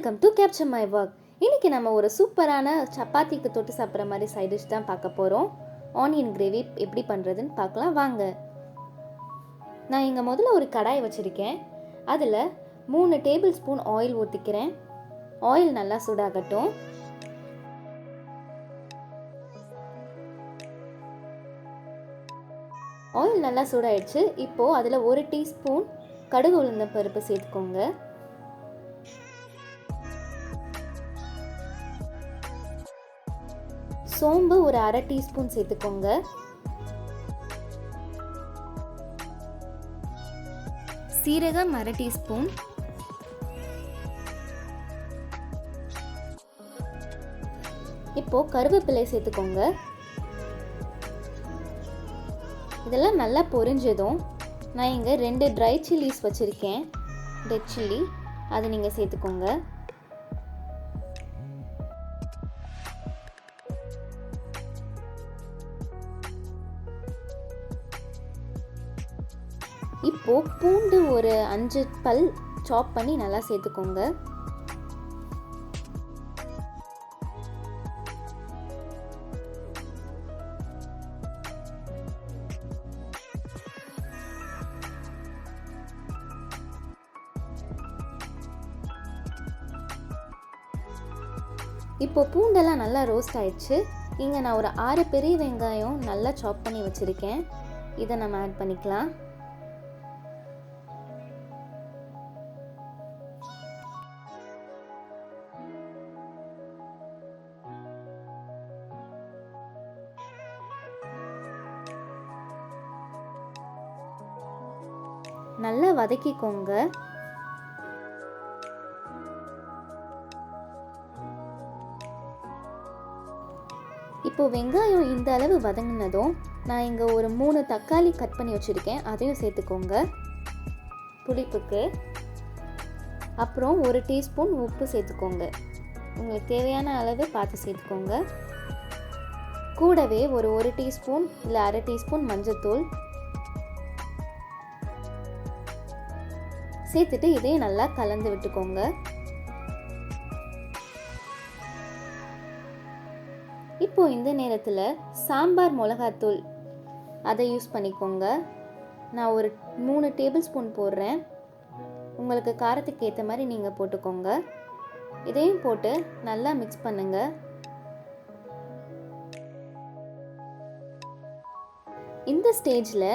Welcome to capture my work. இன்றைக்கி நம்ம ஒரு சூப்பரான சப்பாத்திக்கு தொட்டு சாப்பிட்ற மாதிரி சைட் டிஷ் தான் பார்க்க போகிறோம். ஆனியன் கிரேவி எப்படி பண்ணுறதுன்னு பார்க்கலாம் வாங்க. நான் இங்கே முதல்ல ஒரு கடாய் வச்சுருக்கேன். அதில் 3 டேபிள் ஸ்பூன் ஆயில் ஊற்றிக்கிறேன். ஆயில் நல்லா சூடாகட்டும். ஆயில் நல்லா சூடாயிடுச்சு. இப்போது அதில் 1 டீஸ்பூன் கடுகு உளுந்தம் பருப்பு சேர்த்துக்கோங்க. சோம்பு ஒரு 1/2 டீஸ்பூன் சேர்த்துக்கோங்க. சீரகம் 1/2 டீஸ்பூன். இப்போ கருவேப்பிலை சேர்த்துக்கோங்க. இதெல்லாம் நல்லா பொரிஞ்சதும் நான் இங்கே 2 ட்ரை சில்லிஸ் வச்சுருக்கேன். ரெட் சில்லி அதை நீங்கள் சேர்த்துக்கோங்க. இப்போது பூண்டு ஒரு 5 பல் சாப் பண்ணி நல்லா சேர்த்துக்கோங்க. இப்போ பூண்டெல்லாம் நல்லா ரோஸ்ட் ஆயிடுச்சு. இங்கே நான் ஒரு 6 பெரிய வெங்காயம் நல்லா சாப் பண்ணி வச்சுருக்கேன். இதை நம்ம ஆட் பண்ணிக்கலாம். நல்லா வதக்கிக்கோங்க. இப்போ வெங்காயம் இந்த அளவு வதங்கினதும் நான் இங்கே ஒரு 3 தக்காளி கட் பண்ணி வச்சுருக்கேன். அதையும் சேர்த்துக்கோங்க புளிப்புக்கு. அப்புறம் 1 டீஸ்பூன் உப்பு சேர்த்துக்கோங்க. உங்களுக்கு தேவையான அளவு பார்த்து சேர்த்துக்கோங்க. கூடவே ஒரு 1 டீஸ்பூன் இல்லை 1/2 டீஸ்பூன் மஞ்சள்தூள் சேர்த்துட்டு இதையும் நல்லா கலந்து விட்டுக்கோங்க. இப்போ இந்த நேரத்தில் சாம்பார் மிளகாத்தூள் அதை யூஸ் பண்ணிக்கோங்க. நான் ஒரு 3 டேபிள் ஸ்பூன் போடுறேன். உங்களுக்கு காரத்துக்கு ஏற்ற மாதிரி நீங்கள் போட்டுக்கோங்க. இதையும் போட்டு நல்லா மிக்ஸ் பண்ணுங்க. இந்த ஸ்டேஜில்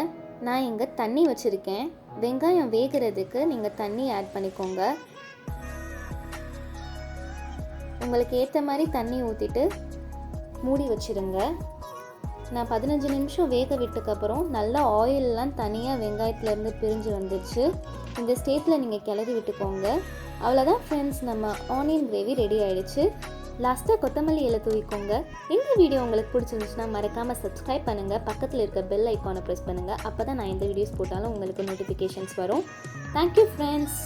நான் இங்கே தண்ணி வச்சுருக்கேன். வெங்காயம் வேகிறதுக்கு நீங்கள் தண்ணி ஆட் பண்ணிக்கோங்க. உங்களுக்கு ஏற்ற மாதிரி தண்ணி ஊற்றிட்டு மூடி வச்சுருங்க. நான் 15 நிமிஷம் வேக விட்டதுக்கப்புறம் நல்லா ஆயிலெலாம் தனியாக வெங்காயத்துலேருந்து பிரிஞ்சு வந்துடுச்சு. இந்த ஸ்டேஜில் நீங்கள் கிளறி விட்டுக்கோங்க. அவ்வளோதான் ஃப்ரெண்ட்ஸ், நம்ம ஆனியன் கிரேவி ரெடி ஆகிடுச்சு. லாஸ்ட்டாக கொத்தமல்லி இலை தூவிக்கோங்க. இந்த வீடியோ உங்களுக்கு பிடிச்சிருந்துச்சுன்னா மறக்காமல் சப்ஸ்கிரைப் பண்ணுங்கள். பக்கத்தில் இருக்க பெல் ஐக்கானை ப்ரெஸ் பண்ணுங்கள். அப்போ தான் நான் எந்த வீடியோஸ் போட்டாலும் உங்களுக்கு நோட்டிஃபிகேஷன்ஸ் வரும். Thank you friends.